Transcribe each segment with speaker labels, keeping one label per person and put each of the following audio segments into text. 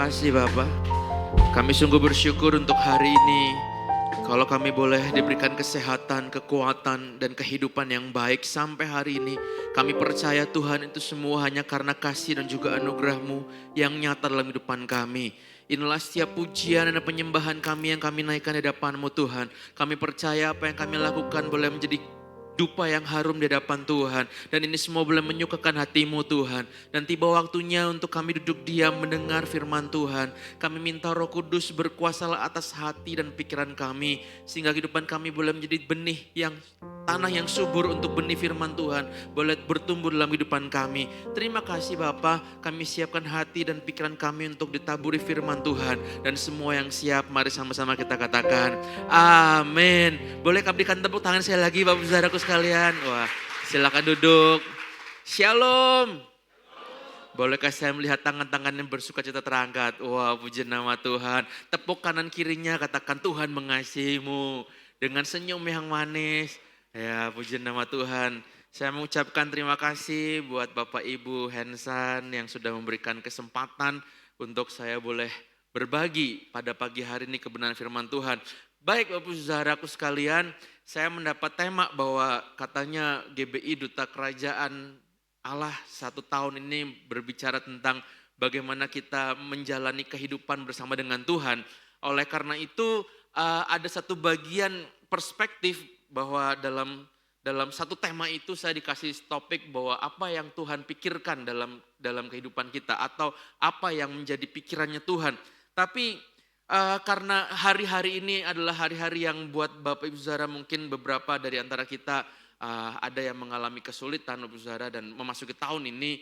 Speaker 1: kasih Bapak. Kami sungguh bersyukur untuk hari ini. Kalau kami boleh diberikan kesehatan, kekuatan, dan kehidupan yang baik sampai hari ini. Kami percaya Tuhan itu semua hanya karena kasih dan juga anugerah-Mu yang nyata dalam kehidupan kami. Inilah setiap pujian dan penyembahan kami yang kami naikkan di hadapan-Mu Tuhan. Kami percaya apa yang kami lakukan boleh menjadi dupa yang harum di hadapan Tuhan. Dan ini semua boleh menyukakan hati-Mu Tuhan. Dan tiba waktunya untuk kami duduk diam mendengar firman Tuhan. Kami minta Roh Kudus berkuasalah atas hati dan pikiran kami. Sehingga kehidupan kami boleh menjadi benih yang tanah yang subur untuk benih firman Tuhan boleh bertumbuh dalam kehidupan kami. Terima kasih Bapa, kami siapkan hati dan pikiran kami untuk ditaburi firman Tuhan. Dan semua yang siap, mari sama-sama kita katakan amin. Boleh kami berikan tepuk tangan sekali lagi Bapak Saudaraku sekalian. Wah, silakan duduk. Shalom. Bolehkah saya melihat tangan-tangan yang bersukacita terangkat? Wah, puji nama Tuhan. Tepuk kanan kirinya katakan Tuhan mengasihimu. Dengan senyum yang manis. Ya, puji nama Tuhan. Saya mengucapkan terima kasih buat Bapak Ibu Hensan yang sudah memberikan kesempatan untuk saya boleh berbagi pada pagi hari ini kebenaran firman Tuhan. Baik Bapak Saudaraku sekalian, saya mendapat tema bahwa katanya GBI Duta Kerajaan Allah 1 tahun ini berbicara tentang bagaimana kita menjalani kehidupan bersama dengan Tuhan. Oleh karena itu ada satu bagian perspektif bahwa dalam satu tema itu saya dikasih topik bahwa apa yang Tuhan pikirkan dalam kehidupan kita atau apa yang menjadi pikirannya Tuhan. Tapi karena hari-hari ini adalah hari-hari yang buat Bapak Ibu Saudara mungkin beberapa dari antara kita ada yang mengalami kesulitan Bapak Ibu Saudara dan memasuki tahun ini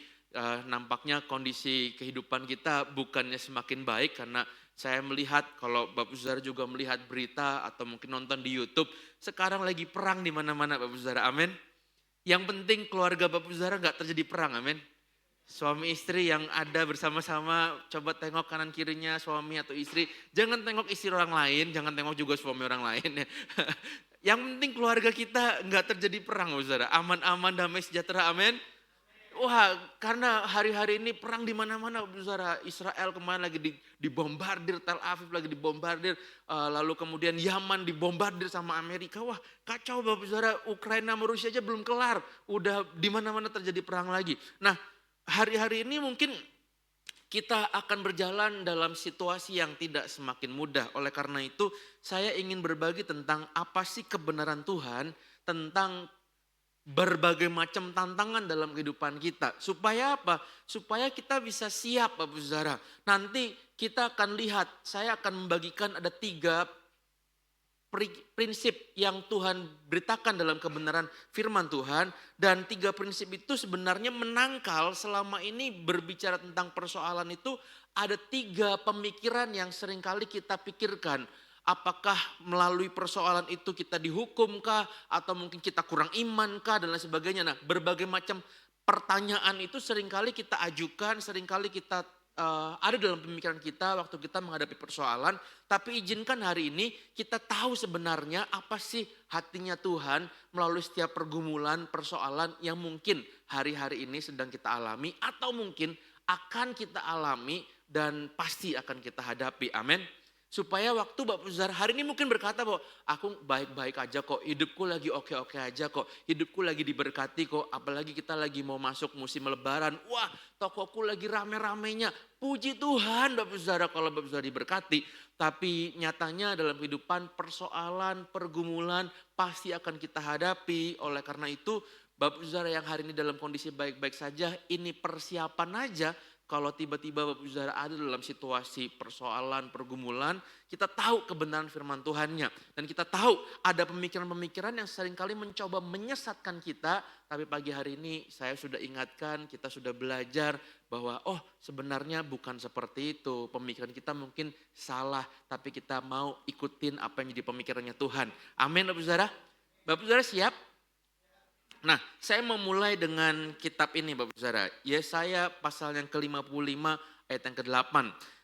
Speaker 1: nampaknya kondisi kehidupan kita bukannya semakin baik karena saya melihat kalau Bapak Saudara juga melihat berita atau mungkin nonton di YouTube, sekarang lagi perang di mana-mana Bapak Saudara, amin. Yang penting keluarga Bapak Saudara gak terjadi perang, amin. Suami istri yang ada bersama-sama, coba tengok kanan kirinya suami atau istri. Jangan tengok istri orang lain, jangan tengok juga suami orang lain. Yang penting keluarga kita gak terjadi perang Bapak Saudara, aman-aman, damai, sejahtera, amin. Wah, karena hari-hari ini perang di mana-mana, saudara. Israel kemarin lagi dibombardir, Tel Aviv lagi dibombardir, lalu kemudian Yaman dibombardir sama Amerika. Wah, kacau Bapak Saudara, Ukraina sama Rusia aja belum kelar, udah di mana-mana terjadi perang lagi. Nah, hari-hari ini mungkin kita akan berjalan dalam situasi yang tidak semakin mudah. Oleh karena itu, saya ingin berbagi tentang apa sih kebenaran Tuhan tentang berbagai macam tantangan dalam kehidupan kita. Supaya apa? Supaya kita bisa siap Bapak Saudara. Nanti kita akan lihat, saya akan membagikan ada 3 prinsip yang Tuhan beritakan dalam kebenaran firman Tuhan. Dan 3 prinsip itu sebenarnya menangkal selama ini berbicara tentang persoalan itu ada 3 pemikiran yang seringkali kita pikirkan. Apakah melalui persoalan itu kita dihukumkah atau mungkin kita kurang imankah dan lain sebagainya. Nah, berbagai macam pertanyaan itu seringkali kita ajukan, seringkali kita ada dalam pemikiran kita waktu kita menghadapi persoalan. Tapi izinkan hari ini kita tahu sebenarnya apa sih hatinya Tuhan melalui setiap pergumulan, persoalan yang mungkin hari-hari ini sedang kita alami atau mungkin akan kita alami dan pasti akan kita hadapi. Amin. Supaya waktu Bapak Saudara hari ini mungkin berkata bahwa aku baik-baik aja kok, hidupku lagi oke-oke aja kok, hidupku lagi diberkati kok, apalagi kita lagi mau masuk musim lebaran, wah tokoku lagi rame-ramenya, puji Tuhan Bapak Saudara kalau Bapak Saudara diberkati. Tapi nyatanya dalam kehidupan persoalan, pergumulan pasti akan kita hadapi. Oleh karena itu Bapak Saudara yang hari ini dalam kondisi baik-baik saja, ini persiapan aja. Kalau tiba-tiba Bapak Saudara ada dalam situasi persoalan, pergumulan, kita tahu kebenaran firman Tuhannya. Dan kita tahu ada pemikiran-pemikiran yang seringkali mencoba menyesatkan kita. Tapi pagi hari ini saya sudah ingatkan, kita sudah belajar bahwa sebenarnya bukan seperti itu. Pemikiran kita mungkin salah, tapi kita mau ikutin apa yang jadi pemikirannya Tuhan. Amin Bapak Saudara. Bapak Saudara siap? Nah, saya memulai dengan kitab ini Bapak Saudara. Yesaya pasal yang ke-55 ayat yang ke-8.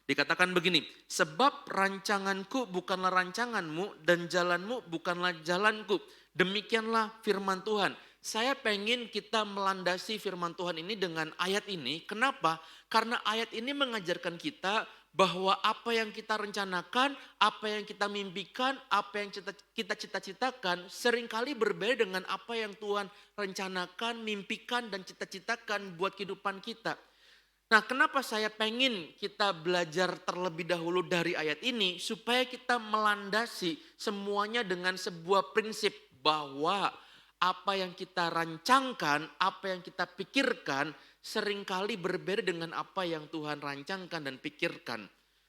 Speaker 1: Dikatakan begini, sebab rancanganku bukanlah rancanganmu dan jalanmu bukanlah jalanku. Demikianlah firman Tuhan. Saya pengen kita melandasi firman Tuhan ini dengan ayat ini. Kenapa? Karena ayat ini mengajarkan kita bahwa apa yang kita rencanakan, apa yang kita mimpikan, apa yang kita cita-citakan seringkali berbeda dengan apa yang Tuhan rencanakan, mimpikan, dan cita-citakan buat kehidupan kita. Nah, kenapa saya pengen kita belajar terlebih dahulu dari ayat ini supaya kita melandasi semuanya dengan sebuah prinsip bahwa apa yang kita rancangkan, apa yang kita pikirkan seringkali berbeda dengan apa yang Tuhan rancangkan dan pikirkan.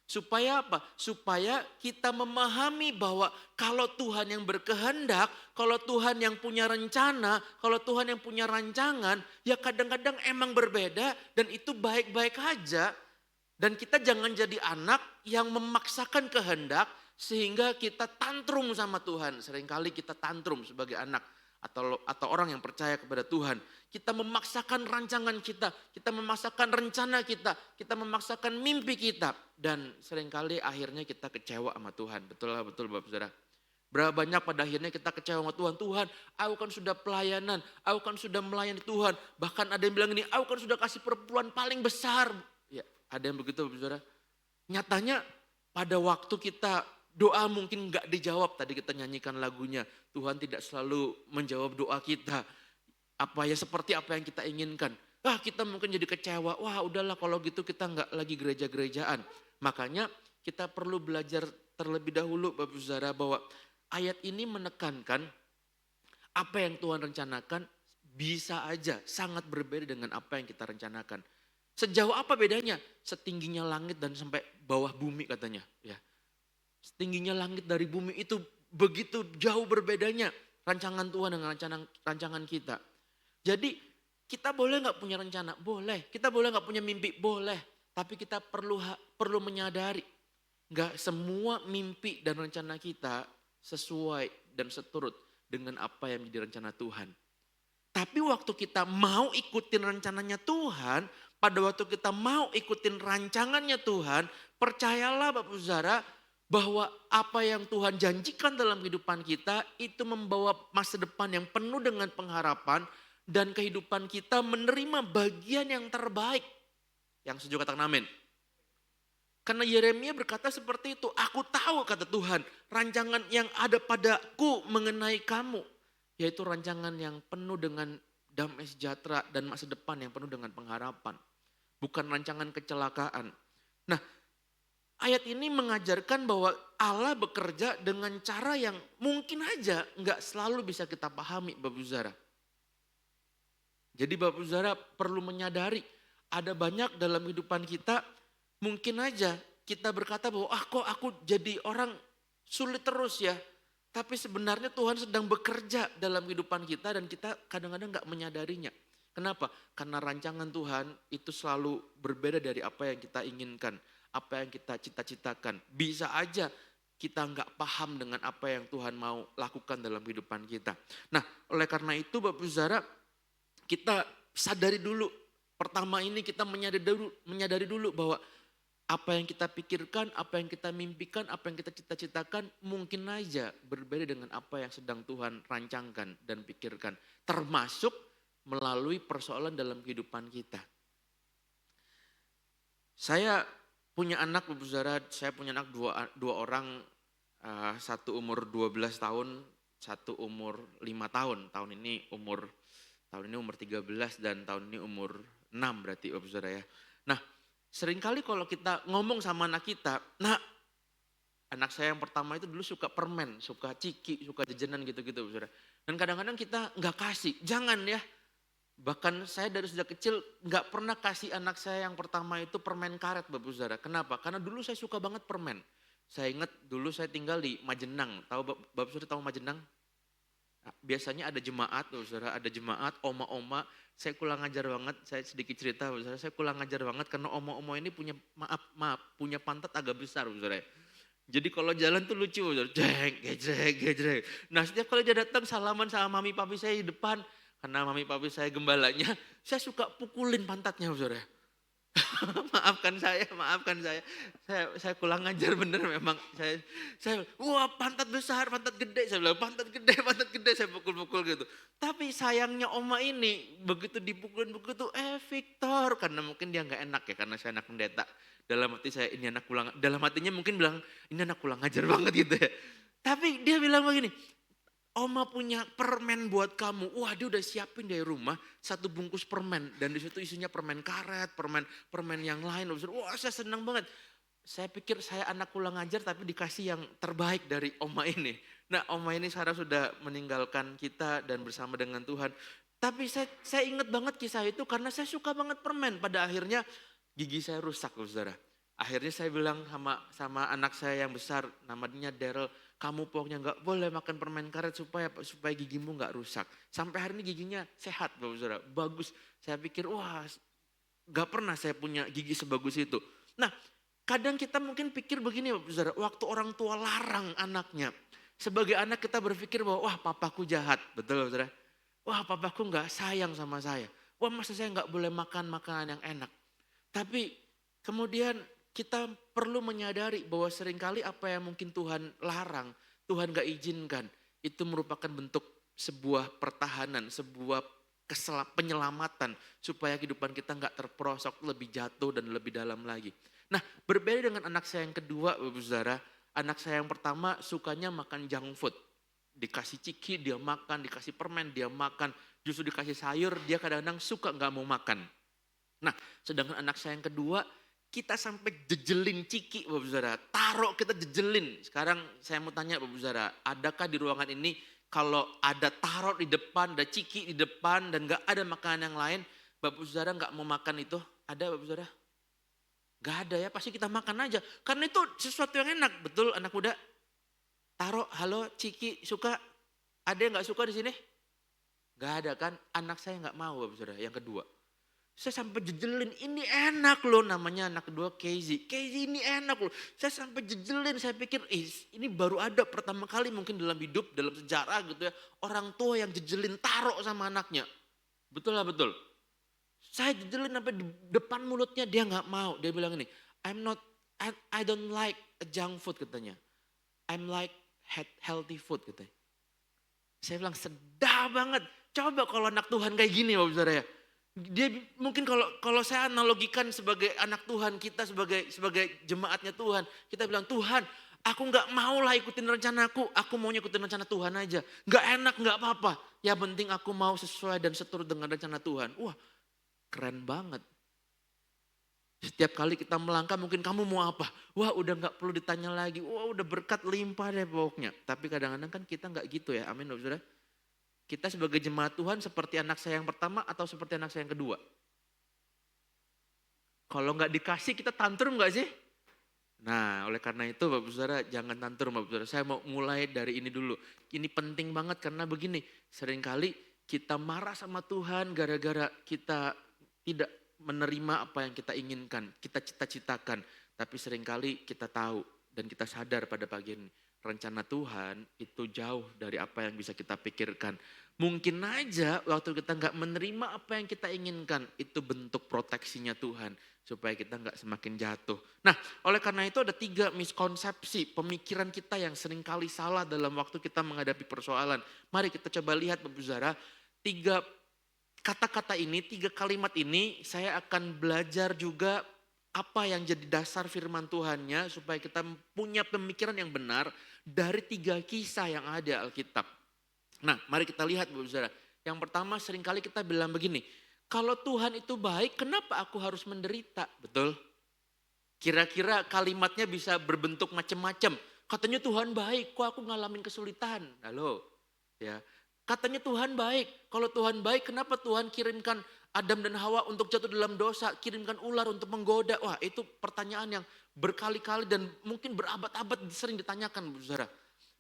Speaker 1: Supaya apa? Supaya kita memahami bahwa kalau Tuhan yang berkehendak, kalau Tuhan yang punya rencana, kalau Tuhan yang punya rancangan, ya kadang-kadang emang berbeda dan itu baik-baik aja. Dan kita jangan jadi anak yang memaksakan kehendak sehingga kita tantrum sama Tuhan. Seringkali kita tantrum sebagai anak atau orang yang percaya kepada Tuhan. Kita memaksakan rancangan kita memaksakan rencana kita memaksakan mimpi kita. Dan seringkali akhirnya kita kecewa sama Tuhan. Betul Bapak Saudara. Berapa banyak pada akhirnya kita kecewa sama Tuhan. Tuhan, aku kan sudah pelayanan, aku kan sudah melayani Tuhan. Bahkan ada yang bilang ini, aku kan sudah kasih perpuluhan paling besar. Ya, ada yang begitu Bapak Saudara. Nyatanya pada waktu kita doa mungkin gak dijawab, tadi kita nyanyikan lagunya. Tuhan tidak selalu menjawab doa kita. Seperti apa yang kita inginkan. Kita mungkin jadi kecewa. Wah udahlah kalau gitu kita gak lagi gereja-gerejaan. Makanya kita perlu belajar terlebih dahulu Bapak Saudara bahwa ayat ini menekankan apa yang Tuhan rencanakan bisa aja sangat berbeda dengan apa yang kita rencanakan. Sejauh apa bedanya? Setingginya langit dan sampai bawah bumi katanya. Ya. Setingginya langit dari bumi itu begitu jauh berbedanya rancangan Tuhan dengan rancangan kita. Jadi kita boleh gak punya rencana? Boleh. Kita boleh gak punya mimpi? Boleh. Tapi kita perlu menyadari gak semua mimpi dan rencana kita sesuai dan seturut dengan apa yang menjadi rencana Tuhan. Tapi waktu kita mau ikutin rencananya Tuhan, pada waktu kita mau ikutin rancangannya Tuhan, percayalah Bapak Saudara bahwa apa yang Tuhan janjikan dalam kehidupan kita itu membawa masa depan yang penuh dengan pengharapan dan kehidupan kita menerima bagian yang terbaik. Yang setuju katakan amin. Karena Yeremia berkata seperti itu, aku tahu kata Tuhan rancangan yang ada padaku mengenai kamu. Yaitu rancangan yang penuh dengan damai sejahtera dan masa depan yang penuh dengan pengharapan. Bukan rancangan kecelakaan. Nah, ayat ini mengajarkan bahwa Allah bekerja dengan cara yang mungkin aja nggak selalu bisa kita pahami Bapak Saudara. Jadi Bapak Saudara perlu menyadari ada banyak dalam kehidupan kita mungkin aja kita berkata bahwa kok aku jadi orang sulit terus ya. Tapi sebenarnya Tuhan sedang bekerja dalam kehidupan kita dan kita kadang-kadang gak menyadarinya. Kenapa? Karena rancangan Tuhan itu selalu berbeda dari apa yang kita inginkan. Apa yang kita cita-citakan. Bisa aja kita gak paham dengan apa yang Tuhan mau lakukan dalam kehidupan kita. Nah oleh karena itu Bapak Saudara kita sadari dulu. Pertama ini kita menyadari dulu bahwa apa yang kita pikirkan, apa yang kita mimpikan, apa yang kita cita-citakan mungkin aja berbeda dengan apa yang sedang Tuhan rancangkan dan pikirkan. Termasuk melalui persoalan dalam kehidupan kita. Saya punya anak, Bapak Saudara, saya punya anak dua orang, satu umur 12 tahun, satu umur 5 tahun. Tahun ini umur 13 dan tahun ini umur 6 berarti Bapak Saudara ya. Nah seringkali kalau kita ngomong sama anak kita, nah anak saya yang pertama itu dulu suka permen, suka ciki, suka jajanan gitu-gitu Bapak Saudara. Dan kadang-kadang kita gak kasih, jangan ya. Bahkan saya dari sejak kecil gak pernah kasih anak saya yang pertama itu permen karet Bapak Saudara. Kenapa? Karena dulu saya suka banget permen. Saya ingat dulu saya tinggal di Majenang, tahu Bapak Saudara tahu Majenang? Biasanya ada jemaat, saudara, ada jemaat, oma-oma. Saya kurang ajar banget, saya sedikit cerita, saudara. Saya kurang ajar banget karena oma-oma ini punya punya pantat agak besar, saudara. Jadi kalau jalan tuh lucu, saudara. Gejreng. Nah setiap kali dia datang salaman sama mami papi saya di depan, karena mami papi saya gembalanya, saya suka pukulin pantatnya, saudara. maafkan saya, maafkan saya. Saya kurang ajar bener memang. Wah pantat besar, pantat gede. Saya bilang pantat gede, pantat gede. Saya pukul-pukul gitu. Tapi sayangnya oma ini begitu dipukulin begitu, Victor. Karena mungkin dia nggak enak ya, karena saya anak pendeta. Dalam hati saya, ini anak kurang, dalam hatinya mungkin bilang, ini anak kurang ajar banget gitu ya. Tapi dia bilang begini, Oma punya permen buat kamu. Wah dia udah siapin dari rumah satu bungkus permen. Dan di situ isinya permen karet, permen yang lain. Wah saya senang banget. Saya pikir saya anak kurang ajar tapi dikasih yang terbaik dari oma ini. Nah oma ini sekarang sudah meninggalkan kita dan bersama dengan Tuhan. Tapi saya ingat banget kisah itu karena saya suka banget permen. Pada akhirnya gigi saya rusak saudara. Akhirnya saya bilang sama anak saya yang besar, namanya Daryl, kamu pokoknya nggak boleh makan permen karet supaya gigimu nggak rusak. Sampai hari ini giginya sehat, Bapak Saudara, bagus. Saya pikir wah, nggak pernah saya punya gigi sebagus itu. Nah, kadang kita mungkin pikir begini, Bapak Saudara, waktu orang tua larang anaknya, sebagai anak kita berpikir bahwa wah papaku jahat, betul Bapak Saudara? Wah papaku nggak sayang sama saya. Wah masa saya nggak boleh makan makanan yang enak. Tapi kemudian kita perlu menyadari bahwa seringkali apa yang mungkin Tuhan larang, Tuhan gak izinkan, itu merupakan bentuk sebuah pertahanan, sebuah penyelamatan supaya kehidupan kita gak terperosok lebih jatuh dan lebih dalam lagi. Nah berbeda dengan anak saya yang kedua, Bapak Saudara, anak saya yang pertama sukanya makan junk food. Dikasih ciki dia makan, dikasih permen dia makan, justru dikasih sayur dia kadang-kadang suka gak mau makan. Nah sedangkan anak saya yang kedua, kita sampai jejelin ciki Bapak Saudara, taruh kita jejelin. Sekarang saya mau tanya Bapak Saudara, adakah di ruangan ini kalau ada taruh di depan, ada ciki di depan dan gak ada makanan yang lain, Bapak Saudara gak mau makan itu? Ada Bapak Saudara? Gak ada ya, pasti kita makan aja. Karena itu sesuatu yang enak, betul anak muda? Taruh, halo ciki, suka? Ada yang gak suka di sini? Gak ada kan? Anak saya gak mau Bapak Saudara, yang kedua. Saya sampai jejelin, ini enak loh, namanya anak kedua Casey. Casey ini enak loh. Saya sampai jejelin, saya pikir ini baru ada pertama kali mungkin dalam hidup, dalam sejarah gitu ya. Orang tua yang jejelin taruh sama anaknya. Betul lah betul. Saya jejelin sampai di depan mulutnya, dia gak mau. Dia bilang ini, I don't like junk food katanya. I'm like healthy food katanya. Saya bilang sedap banget. Coba kalau anak Tuhan kayak gini Bapak Saudara ya. Dia mungkin kalau saya analogikan sebagai anak Tuhan, kita sebagai jemaatnya Tuhan, kita bilang Tuhan, aku nggak mau lah ikutin rencanaku, aku maunya ikutin rencana Tuhan aja. Nggak enak nggak apa-apa, ya penting aku mau sesuai dan seturut dengan rencana Tuhan. Wah keren banget. Setiap kali kita melangkah mungkin kamu mau apa? Wah udah nggak perlu ditanya lagi, wah udah berkat limpah deh pokoknya. Tapi kadang-kadang kan kita nggak gitu ya, amin Bapak Saudara. Kita sebagai jemaat Tuhan seperti anak saya yang pertama atau seperti anak saya yang kedua? Kalau nggak dikasih kita tantrum nggak sih? Nah oleh karena itu Bapak Saudara jangan tantrum Bapak Saudara. Saya mau mulai dari ini dulu. Ini penting banget karena begini. Seringkali kita marah sama Tuhan gara-gara kita tidak menerima apa yang kita inginkan. Kita cita-citakan. Tapi seringkali kita tahu dan kita sadar pada pagi ini. Rencana Tuhan itu jauh dari apa yang bisa kita pikirkan. Mungkin aja waktu kita nggak menerima apa yang kita inginkan, itu bentuk proteksinya Tuhan supaya kita nggak semakin jatuh. Nah, oleh karena itu ada 3 miskonsepsi pemikiran kita yang seringkali salah dalam waktu kita menghadapi persoalan. Mari kita coba lihat Bapak Saudara, 3 kata-kata ini, 3 kalimat ini saya akan belajar juga apa yang jadi dasar firman Tuhannya supaya kita punya pemikiran yang benar dari 3 kisah yang ada Alkitab. Nah mari kita lihat Bapak Saudara. Yang pertama seringkali kita bilang begini, kalau Tuhan itu baik kenapa aku harus menderita? Betul? Kira-kira kalimatnya bisa berbentuk macam-macam. Katanya Tuhan baik, kok aku ngalamin kesulitan? Halo, ya. Katanya Tuhan baik, kalau Tuhan baik kenapa Tuhan kirimkan Adam dan Hawa untuk jatuh dalam dosa, kirimkan ular untuk menggoda? Wah itu pertanyaan yang berkali-kali dan mungkin berabad-abad sering ditanyakan Bapak Saudara.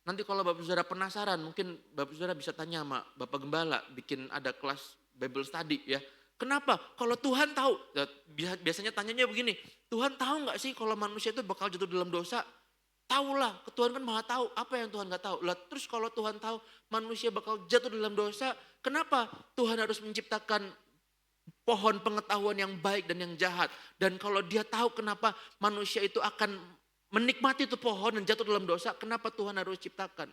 Speaker 1: Nanti kalau Bapak Saudara penasaran mungkin Bapak Saudara bisa tanya sama Bapak Gembala, bikin ada kelas Bible Study ya. Kenapa? Kalau Tuhan tahu, biasanya tanyanya begini, Tuhan tahu gak sih kalau manusia itu bakal jatuh dalam dosa? Tahulah, Tuhan kan maha tahu, apa yang Tuhan gak tahu? Lah terus kalau Tuhan tahu manusia bakal jatuh dalam dosa, kenapa Tuhan harus menciptakan pohon pengetahuan yang baik dan yang jahat. Dan kalau dia tahu kenapa manusia itu akan menikmati itu pohon dan jatuh dalam dosa, kenapa Tuhan harus ciptakan?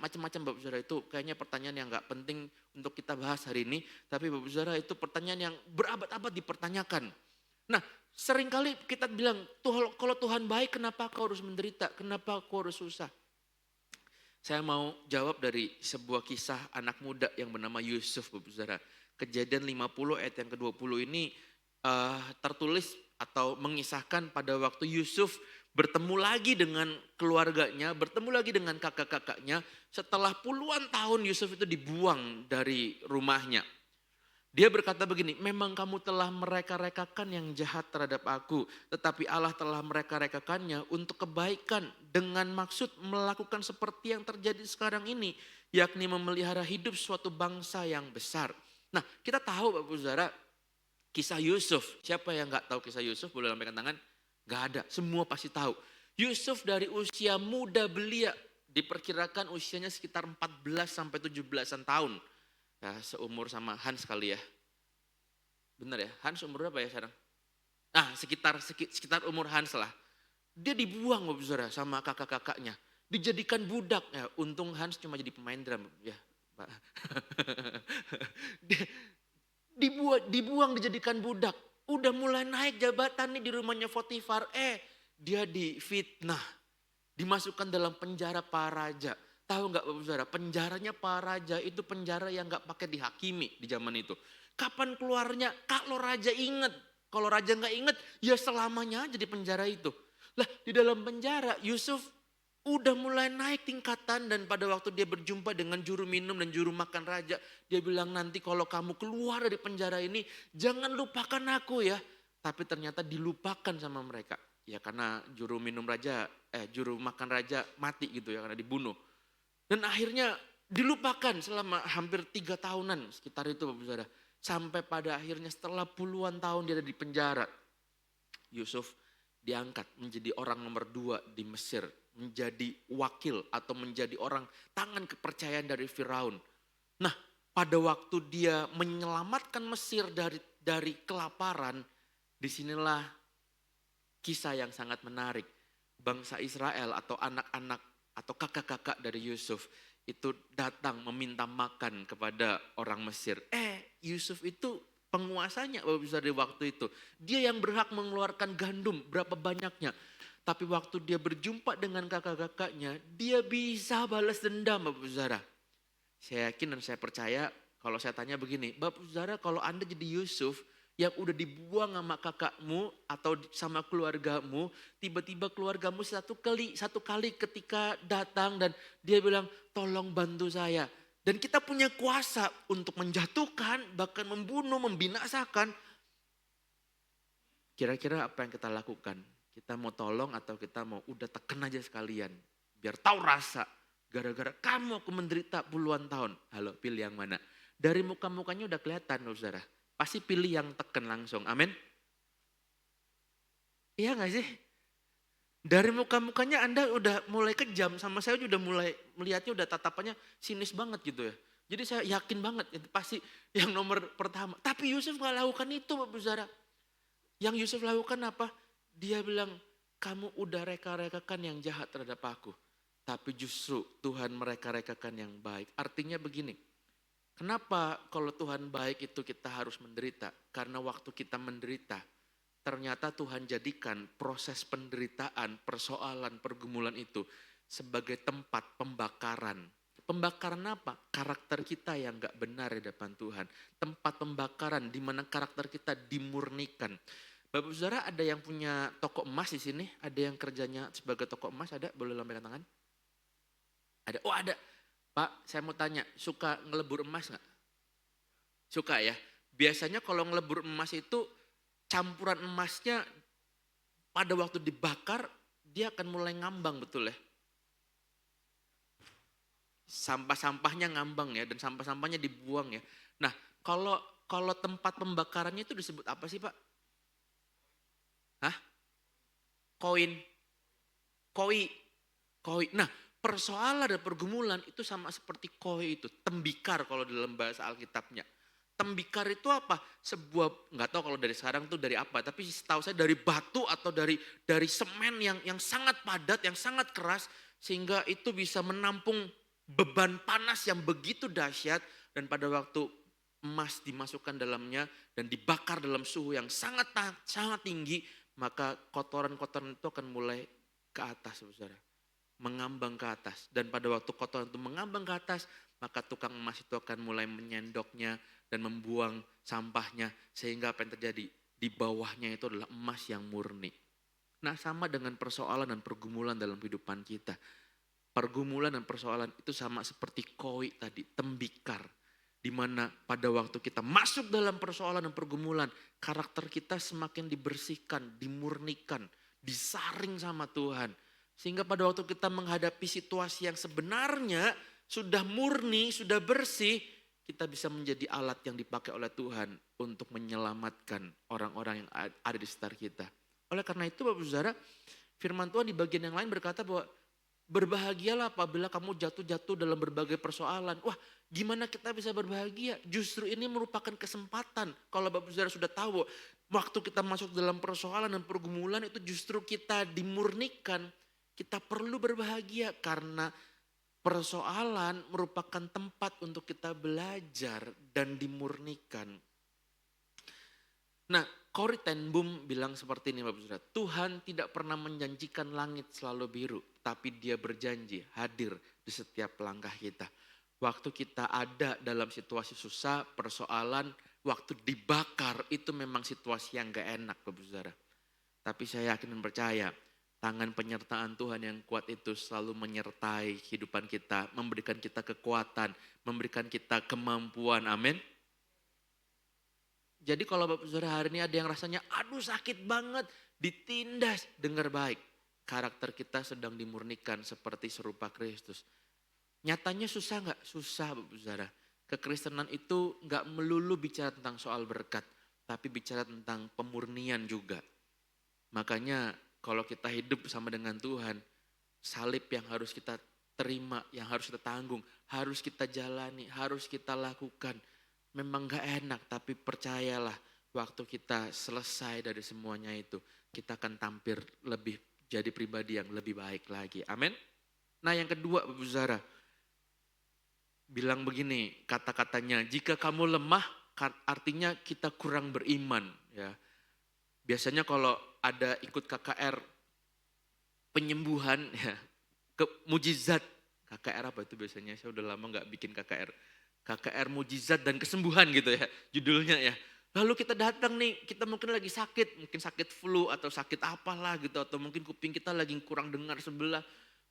Speaker 1: Macam-macam Bapak Saudara, itu kayaknya pertanyaan yang gak penting untuk kita bahas hari ini. Tapi Bapak Saudara, itu pertanyaan yang berabad-abad dipertanyakan. Nah, seringkali kita bilang, kalau Tuhan baik kenapa kau harus menderita? Kenapa kau harus susah? Saya mau jawab dari sebuah kisah anak muda yang bernama Yusuf, Bapak Saudara. Kejadian 50 ayat yang ke-20 ini tertulis atau mengisahkan pada waktu Yusuf bertemu lagi dengan keluarganya, bertemu lagi dengan kakak-kakaknya. Setelah puluhan tahun Yusuf itu dibuang dari rumahnya. Dia berkata begini, memang kamu telah mereka-rekakan yang jahat terhadap aku, tetapi Allah telah mereka-rekakannya untuk kebaikan dengan maksud melakukan seperti yang terjadi sekarang ini, yakni memelihara hidup suatu bangsa yang besar. Nah, kita tahu Bapak Saudara, kisah Yusuf. Siapa yang gak tahu kisah Yusuf? Boleh lambaikan tangan? Gak ada, semua pasti tahu. Yusuf dari usia muda belia, diperkirakan usianya sekitar 14 sampai 17-an tahun. Ya, seumur sama Hans kali ya. Benar ya? Hans umur berapa ya sekarang? Nah, sekitar umur Hans lah. Dia dibuang Bapak Saudara sama kakak-kakaknya. Dijadikan budak. Ya, untung Hans cuma jadi pemain drum ya, Pak. Dibuang dijadikan budak. Udah mulai naik jabatan nih di rumahnya Potifar. Dia difitnah. Dimasukkan dalam penjara para raja. Tahu nggak Bapak Saudara, penjaranya para raja itu penjara yang nggak pakai dihakimi di zaman itu. Kapan keluarnya? Kalau raja inget. Kalau raja nggak inget, ya selamanya aja di penjara itu. Lah di dalam penjara Yusuf udah mulai naik tingkatan, dan pada waktu dia berjumpa dengan juru minum dan juru makan raja, dia bilang nanti kalau kamu keluar dari penjara ini jangan lupakan aku ya. Tapi ternyata dilupakan sama mereka. Ya karena juru makan raja mati gitu ya, karena dibunuh. Dan akhirnya dilupakan selama hampir 3 tahunan sekitar itu Bapak Saudara. Sampai pada akhirnya setelah puluhan tahun dia ada di penjara. Yusuf diangkat menjadi orang nomor 2 di Mesir. Menjadi wakil atau menjadi orang tangan kepercayaan dari Firaun. Nah, pada waktu dia menyelamatkan Mesir dari kelaparan, disinilah kisah yang sangat menarik. Bangsa Israel atau anak-anak atau kakak-kakak dari Yusuf itu datang meminta makan kepada orang Mesir. Yusuf itu penguasanya Bapak Saudara di waktu itu. Dia yang berhak mengeluarkan gandum berapa banyaknya. Tapi waktu dia berjumpa dengan kakak-kakaknya, dia bisa balas dendam Bapak Saudara. Saya yakin dan saya percaya kalau saya tanya begini, Bapak Saudara kalau Anda jadi Yusuf, yang udah dibuang sama kakakmu atau sama keluargamu, tiba-tiba keluargamu satu kali ketika datang dan dia bilang tolong bantu saya. Dan kita punya kuasa untuk menjatuhkan, bahkan membunuh, membinasakan. Kira-kira apa yang kita lakukan? Kita mau tolong atau kita mau udah tekan aja sekalian. Biar tahu rasa, gara-gara kamu aku menderita puluhan tahun. Halo, pilih yang mana? Dari muka-mukanya udah kelihatan saudara. Pasti pilih yang tekan langsung, amin. Iya gak sih? Dari muka-mukanya Anda udah mulai kejam, sama saya udah mulai melihatnya udah tatapannya sinis banget gitu ya. Jadi saya yakin banget itu pasti yang nomor pertama. Tapi Yusuf gak lakukan itu Bapak Saudara. Yang Yusuf lakukan apa? Dia bilang kamu udah reka-rekakan yang jahat terhadap aku. Tapi justru Tuhan mereka-rekakan yang baik. Artinya begini. Kenapa kalau Tuhan baik itu kita harus menderita? Karena waktu kita menderita, ternyata Tuhan jadikan proses penderitaan, persoalan, pergumulan itu sebagai tempat pembakaran. Pembakaran apa? Karakter kita yang gak benar di depan Tuhan. Tempat pembakaran di mana karakter kita dimurnikan. Bapak Saudara ada yang punya toko emas di sini? Ada yang kerjanya sebagai toko emas? Ada? Boleh lambaikan tangan? Ada? Oh ada. Pak, saya mau tanya, suka ngelebur emas gak? Suka ya. Biasanya kalau ngelebur emas itu campuran emasnya pada waktu dibakar dia akan mulai ngambang, betul ya? Sampah-sampahnya ngambang ya, dan sampah-sampahnya dibuang ya. Nah, kalau tempat pembakarannya itu disebut apa sih Pak? Hah? Koin. Koi. Nah, persoalan dan pergumulan itu sama seperti koi itu, tembikar kalau dalam bahasa Alkitabnya. Tembikar itu apa? Sebuah, nggak tahu kalau dari sekarang tuh dari apa, tapi setahu saya dari batu atau dari semen yang sangat padat, yang sangat keras, sehingga itu bisa menampung beban panas yang begitu dahsyat, dan pada waktu emas dimasukkan dalamnya dan dibakar dalam suhu yang sangat sangat tinggi, maka kotoran-kotoran itu akan mulai ke atas, saudara, mengambang ke atas. Dan pada waktu kotoran itu mengambang ke atas, maka tukang emas itu akan mulai menyendoknya dan membuang sampahnya, sehingga apa yang terjadi? Di bawahnya itu adalah emas yang murni. Nah, sama dengan persoalan dan pergumulan dalam kehidupan kita. Pergumulan dan persoalan itu sama seperti koi tadi, tembikar. Di mana pada waktu kita masuk dalam persoalan dan pergumulan, karakter kita semakin dibersihkan, dimurnikan, disaring sama Tuhan. Sehingga pada waktu kita menghadapi situasi yang sebenarnya sudah murni, sudah bersih, kita bisa menjadi alat yang dipakai oleh Tuhan untuk menyelamatkan orang-orang yang ada di sekitar kita. Oleh karena itu Bapak Saudara, firman Tuhan di bagian yang lain berkata bahwa berbahagialah apabila kamu jatuh-jatuh dalam berbagai persoalan. Wah, gimana kita bisa berbahagia? Justru ini merupakan kesempatan. Kalau Bapak Saudara sudah tahu, waktu kita masuk dalam persoalan dan pergumulan itu justru kita dimurnikan. Kita perlu berbahagia karena persoalan merupakan tempat untuk kita belajar dan dimurnikan. Nah, Corrie ten Boom bilang seperti ini Bapak Saudara, Tuhan tidak pernah menjanjikan langit selalu biru, tapi Dia berjanji hadir di setiap langkah kita. Waktu kita ada dalam situasi susah, persoalan, waktu dibakar itu memang situasi yang gak enak Bapak Saudara. Tapi saya yakin dan percaya, tangan penyertaan Tuhan yang kuat itu selalu menyertai kehidupan kita, memberikan kita kekuatan, memberikan kita kemampuan, amin. Jadi kalau Bapak Saudara hari ini ada yang rasanya aduh sakit banget, ditindas, dengar baik. Karakter kita sedang dimurnikan seperti serupa Kristus. Nyatanya susah gak? Susah Bapak Saudara. Kekristenan itu gak melulu bicara tentang soal berkat, tapi bicara tentang pemurnian juga. Makanya kalau kita hidup bersama dengan Tuhan, salib yang harus kita terima, yang harus kita tanggung, harus kita jalani, harus kita lakukan. Memang gak enak, tapi percayalah waktu kita selesai dari semuanya itu, kita akan tampil lebih, jadi pribadi yang lebih baik lagi. Amin. Nah yang kedua Bapak Saudara, bilang begini kata-katanya, jika kamu lemah artinya kita kurang beriman. Ya. Biasanya kalau ada ikut KKR penyembuhan, ya, mujizat. KKR apa itu biasanya? Saya udah lama gak bikin KKR. KKR mujizat dan kesembuhan gitu ya judulnya ya. Lalu kita datang nih, kita mungkin lagi sakit, mungkin sakit flu atau sakit apalah gitu. Atau mungkin kuping kita lagi kurang dengar sebelah.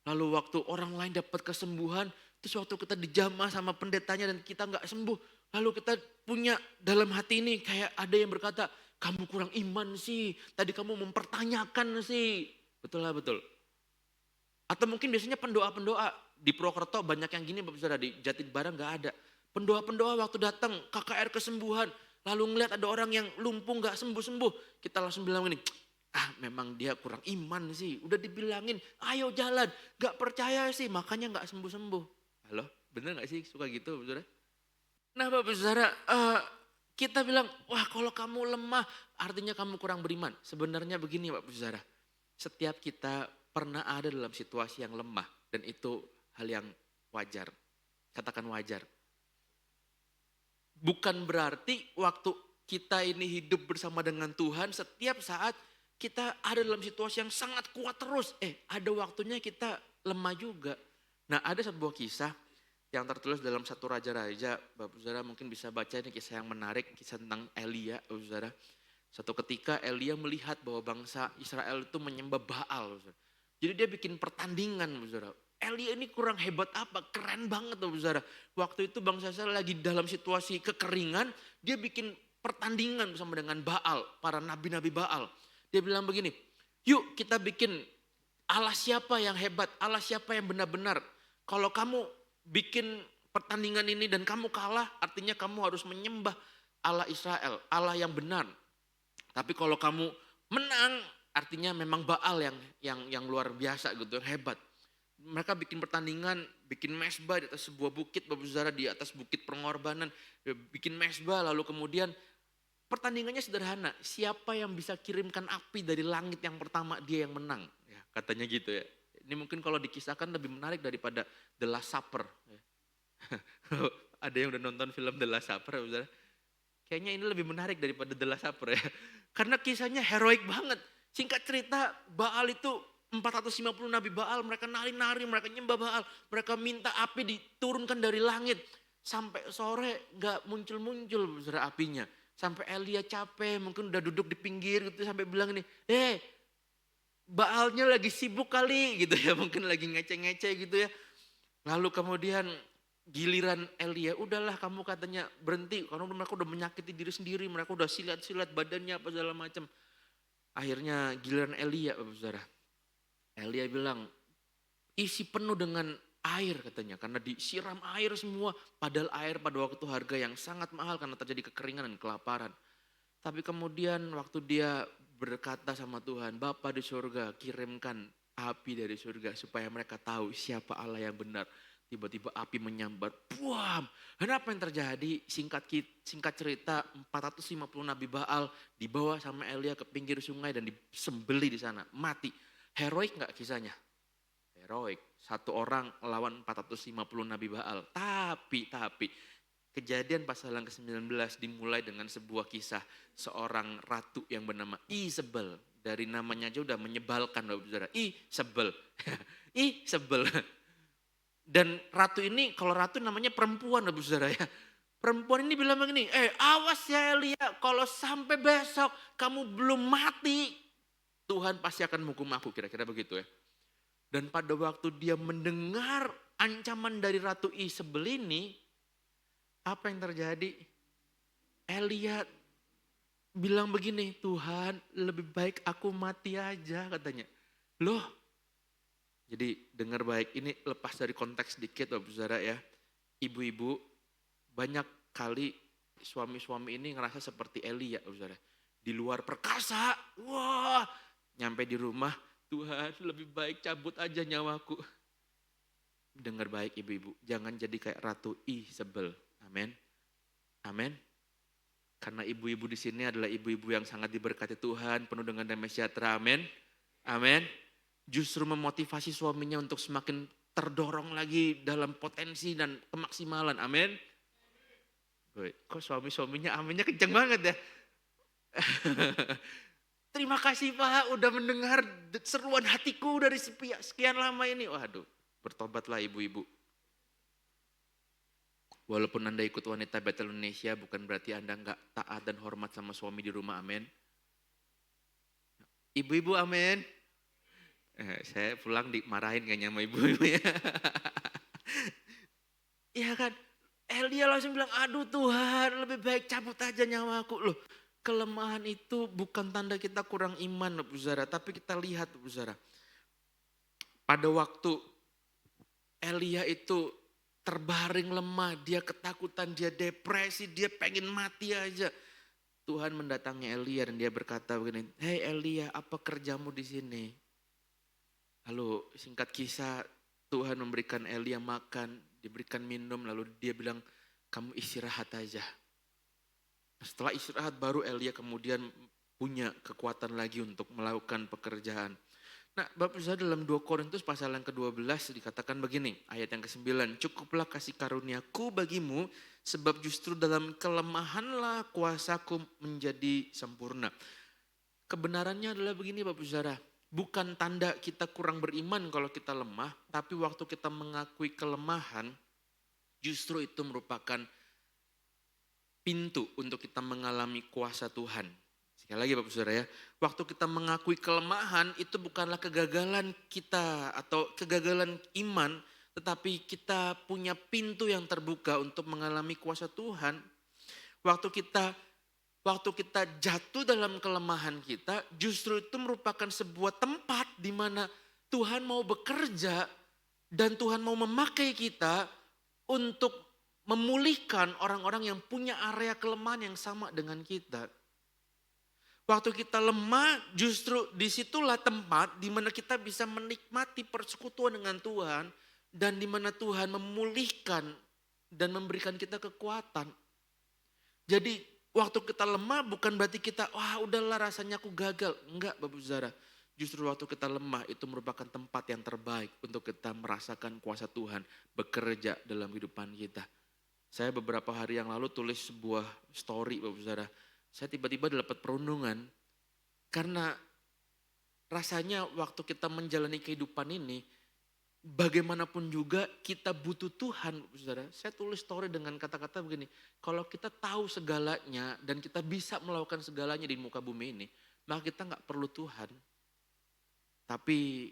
Speaker 1: Lalu waktu orang lain dapat kesembuhan, terus waktu kita dijamah sama pendetanya dan kita gak sembuh. Lalu kita punya dalam hati ini kayak ada yang berkata, kamu kurang iman sih, tadi kamu mempertanyakan sih. Betul lah betul. Atau mungkin biasanya pendoa-pendoa, di Purwokerto banyak yang gini Bapak Saudara, di Jatibarang gak ada. Pendoa-pendoa waktu datang KKR kesembuhan, lalu ngeliat ada orang yang lumpuh gak sembuh-sembuh. Kita langsung bilang gini, memang dia kurang iman sih, udah dibilangin ayo jalan, gak percaya sih makanya gak sembuh-sembuh. Halo, bener gak sih suka gitu Bapak Saudara? Nah Bapak Saudara, kita bilang, wah kalau kamu lemah artinya kamu kurang beriman. Sebenarnya begini Bapak Saudara, setiap kita pernah ada dalam situasi yang lemah dan itu hal yang wajar. Katakan wajar. Bukan berarti waktu kita ini hidup bersama dengan Tuhan setiap saat kita ada dalam situasi yang sangat kuat terus. Ada waktunya kita lemah juga. Nah ada sebuah kisah yang tertulis dalam satu Raja-Raja, Bapak Saudara mungkin bisa baca ini kisah yang menarik, kisah tentang Elia, Bapak Saudara. Suatu ketika Elia melihat bahwa bangsa Israel itu menyembah Baal, Bapak Saudara. Jadi dia bikin pertandingan, Bapak Saudara. Elia ini kurang hebat apa, keren banget Bapak Saudara. Waktu itu bangsa Israel lagi dalam situasi kekeringan, dia bikin pertandingan bersama dengan Baal, para nabi-nabi Baal. Dia bilang begini, yuk kita bikin Allah siapa yang hebat, Allah siapa yang benar-benar. Kalau kamu bikin pertandingan ini dan kamu kalah, artinya kamu harus menyembah Allah Israel, Allah yang benar. Tapi kalau kamu menang, artinya memang Baal yang luar biasa gitu, yang hebat. Mereka bikin pertandingan, bikin mesbah di atas sebuah bukit, Bapak Saudara, di atas bukit pengorbanan, bikin mesbah, lalu kemudian pertandingannya sederhana, siapa yang bisa kirimkan api dari langit yang pertama dia yang menang, ya, katanya gitu ya. Ini mungkin kalau dikisahkan lebih menarik daripada The Last Supper. Ya. Ada yang udah nonton film The Last Supper, Bapak Saudara? Kayaknya ini lebih menarik daripada The Last Supper ya. Karena kisahnya heroik banget. Singkat cerita, Baal itu 450 nabi Baal, mereka nari-nari, mereka nyembah Baal. Mereka minta api diturunkan dari langit. Sampai sore gak muncul-muncul saudara apinya. Sampai Elia capek, mungkin udah duduk di pinggir gitu sampai bilang ini, Baalnya lagi sibuk kali gitu ya, mungkin lagi ngece-ngece gitu ya. Lalu kemudian giliran Elia, udahlah kamu katanya berhenti karena mereka udah menyakiti diri sendiri, mereka udah silat-silat badannya apa segala macam. Akhirnya giliran Elia, Bapak Saudara. Elia bilang, isi penuh dengan air katanya, karena disiram air semua, padahal air pada waktu itu harga yang sangat mahal karena terjadi kekeringan dan kelaparan. Tapi kemudian waktu dia berkata sama Tuhan, Bapa di surga kirimkan api dari surga supaya mereka tahu siapa Allah yang benar. Tiba-tiba api menyambar, buam. Dan apa yang terjadi? Singkat cerita 450 Nabi Baal dibawa sama Elia ke pinggir sungai dan disembeli di sana. Mati. Heroik gak kisahnya? Heroik. Satu orang lawan 450 Nabi Baal. Tapi kejadian pasal yang ke-19 dimulai dengan sebuah kisah seorang ratu yang bernama Isabel. Dari namanya aja udah menyebalkan Bapak Saudara. Isabel. Isabel. Dan ratu ini, kalau ratu namanya perempuan Bapak Saudara ya. Perempuan ini bilang begini, awas ya Elia, kalau sampai besok kamu belum mati, Tuhan pasti akan menghukum aku, kira-kira begitu ya. Dan pada waktu dia mendengar ancaman dari Ratu Isabel ini, apa yang terjadi? Elia bilang begini, Tuhan lebih baik aku mati aja katanya. Loh, jadi dengar baik, ini lepas dari konteks sedikit Bapak Saudara ya. Ibu-ibu banyak kali suami-suami ini ngerasa seperti Elia Bapak Saudara. Di luar perkasa, wah nyampe di rumah, Tuhan lebih baik cabut aja nyawaku. Dengar baik ibu-ibu, jangan jadi kayak Ratu Isabel. Amin. Amin. Karena ibu-ibu di sini adalah ibu-ibu yang sangat diberkati Tuhan, penuh dengan damai sejahtera. Amin. Amin. Justru memotivasi suaminya untuk semakin terdorong lagi dalam potensi dan kemaksimalan. Amin. Kok suami-suaminya aminnya kenceng banget ya. Terima kasih Pak udah mendengar seruan hatiku dari sekian lama ini. Waduh, bertobatlah ibu-ibu. Walaupun Anda ikut wanita Betel Indonesia bukan berarti Anda enggak taat dan hormat sama suami di rumah, amin. Ibu-ibu amin. Saya pulang dimarahin kayaknya sama ibu-ibu ya. Iya kan, Elia langsung bilang, aduh Tuhan lebih baik cabut aja nyawaku. Loh, kelemahan itu bukan tanda kita kurang iman Bapak Saudara, tapi kita lihat Bapak Saudara. Pada waktu Elia itu terbaring lemah, dia ketakutan, dia depresi, dia pengen mati aja. Tuhan mendatangi Elia dan dia berkata begini, hei Elia apa kerjamu di sini? Lalu singkat kisah Tuhan memberikan Elia makan, diberikan minum, lalu dia bilang kamu istirahat aja. Setelah istirahat baru Elia kemudian punya kekuatan lagi untuk melakukan pekerjaan. Nah Bapak Saudara dalam 2 Korintus pasal yang ke-12 dikatakan begini, ayat yang ke-9. Cukuplah kasih karuniaku bagimu sebab justru dalam kelemahanlah kuasaku menjadi sempurna. Kebenarannya adalah begini Bapak Saudara, bukan tanda kita kurang beriman kalau kita lemah, tapi waktu kita mengakui kelemahan justru itu merupakan pintu untuk kita mengalami kuasa Tuhan. Sekali lagi Bapak Saudara ya, waktu kita mengakui kelemahan itu bukanlah kegagalan kita atau kegagalan iman, tetapi kita punya pintu yang terbuka untuk mengalami kuasa Tuhan. Waktu kita jatuh dalam kelemahan kita, justru itu merupakan sebuah tempat di mana Tuhan mau bekerja dan Tuhan mau memakai kita untuk memulihkan orang-orang yang punya area kelemahan yang sama dengan kita. Waktu kita lemah, justru disitulah tempat di mana kita bisa menikmati persekutuan dengan Tuhan. Dan di mana Tuhan memulihkan dan memberikan kita kekuatan. Jadi waktu kita lemah bukan berarti kita, wah udahlah rasanya aku gagal. Enggak Bapak Saudara. Justru waktu kita lemah itu merupakan tempat yang terbaik untuk kita merasakan kuasa Tuhan bekerja dalam kehidupan kita. Saya beberapa hari yang lalu tulis sebuah story Bapak Saudara. Saya tiba-tiba dapat perundungan karena rasanya waktu kita menjalani kehidupan ini, bagaimanapun juga kita butuh Tuhan, saudara. Saya tulis story dengan kata-kata begini, kalau kita tahu segalanya dan kita bisa melakukan segalanya di muka bumi ini, maka kita nggak perlu Tuhan. Tapi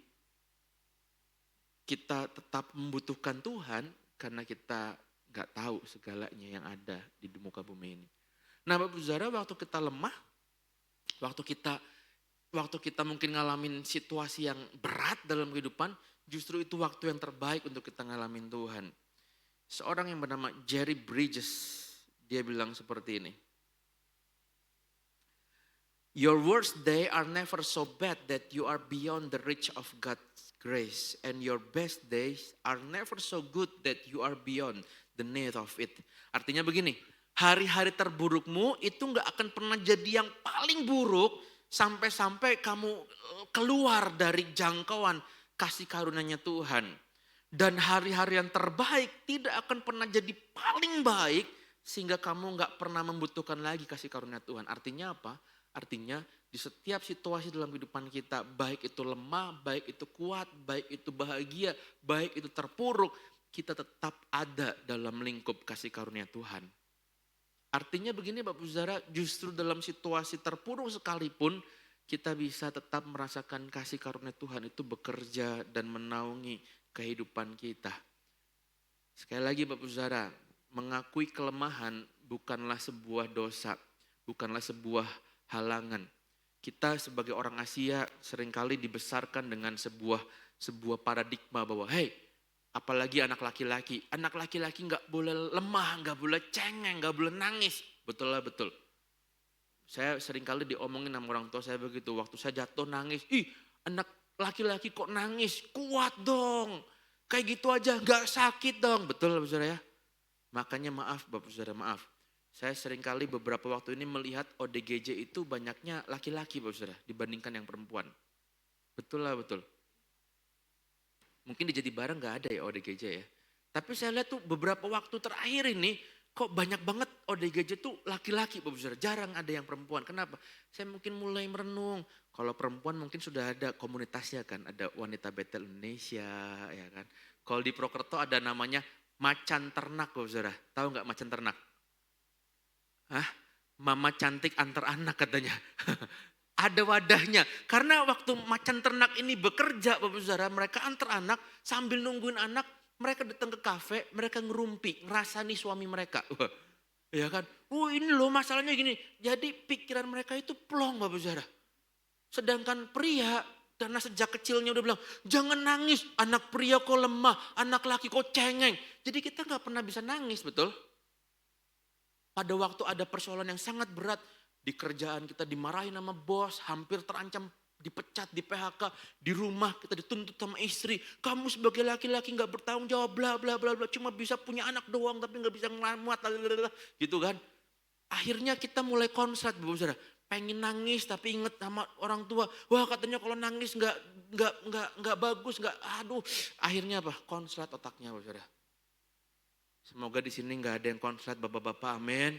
Speaker 1: kita tetap membutuhkan Tuhan karena kita nggak tahu segalanya yang ada di muka bumi ini. Nah Bapak Saudara, waktu kita lemah, waktu kita mungkin ngalamin situasi yang berat dalam kehidupan, justru itu waktu yang terbaik untuk kita ngalamin Tuhan. Seorang yang bernama Jerry Bridges, dia bilang seperti ini. Your worst day are never so bad that you are beyond the reach of God's grace. And your best days are never so good that you are beyond the need of it. Artinya begini, hari-hari terburukmu itu gak akan pernah jadi yang paling buruk sampai-sampai kamu keluar dari jangkauan kasih karunia-Nya Tuhan. Dan hari-hari yang terbaik tidak akan pernah jadi paling baik sehingga kamu gak pernah membutuhkan lagi kasih karunia Tuhan. Artinya apa? Artinya di setiap situasi dalam kehidupan kita, baik itu lemah, baik itu kuat, baik itu bahagia, baik itu terpuruk, kita tetap ada dalam lingkup kasih karunia Tuhan. Artinya begini Bapak Saudara, justru dalam situasi terpuruk sekalipun kita bisa tetap merasakan kasih karunia Tuhan itu bekerja dan menaungi kehidupan kita. Sekali lagi Bapak Saudara, mengakui kelemahan bukanlah sebuah dosa, bukanlah sebuah halangan. Kita sebagai orang Asia seringkali dibesarkan dengan sebuah paradigma bahwa apalagi anak laki-laki gak boleh lemah, gak boleh cengeng, gak boleh nangis. Betul lah betul. Saya seringkali diomongin sama orang tua saya begitu. Waktu saya jatuh nangis, anak laki-laki kok nangis, kuat dong. Kayak gitu aja gak sakit dong. Betul Bapak Saudara ya. Makanya maaf Bapak Saudara, maaf. Saya seringkali beberapa waktu ini melihat ODGJ itu banyaknya laki-laki Bapak Saudara dibandingkan yang perempuan. Betul lah betul. Mungkin di Jatibarang gak ada ya ODGJ ya. Tapi saya lihat tuh beberapa waktu terakhir ini kok banyak banget ODGJ tuh laki-laki Bapak Saudara. Jarang ada yang perempuan. Kenapa? Saya mungkin mulai merenung. Kalau perempuan mungkin sudah ada komunitasnya kan. Ada Wanita Betel Indonesia ya kan. Kalau di Prokerto ada namanya Macan Ternak Bapak Saudara. Tahu gak Macan Ternak? Mama cantik antar anak katanya. Ada wadahnya. Karena waktu Macan Ternak ini bekerja Bapak Saudara, mereka antar anak sambil nungguin anak, mereka datang ke kafe, mereka ngerumpi, ngerasani suami mereka. Ya kan? Ini loh masalahnya gini. Jadi pikiran mereka itu plong Bapak Saudara. Sedangkan pria, karena sejak kecilnya udah bilang, jangan nangis, anak pria kok lemah, anak laki kok cengeng. Jadi kita gak pernah bisa nangis, betul? Pada waktu ada persoalan yang sangat berat, di kerjaan kita dimarahin sama bos, hampir terancam dipecat, di PHK, di rumah kita dituntut sama istri. Kamu sebagai laki-laki gak bertanggung jawab, bla bla bla bla, cuma bisa punya anak doang tapi gak bisa ngelamat, gitu kan. Akhirnya kita mulai konslet Bapak Saudara, pengen nangis tapi inget sama orang tua. Wah katanya kalau nangis gak bagus, akhirnya apa? Konslet otaknya Bapak Saudara. Semoga di sini nggak ada yang konslet bapak-bapak, amin.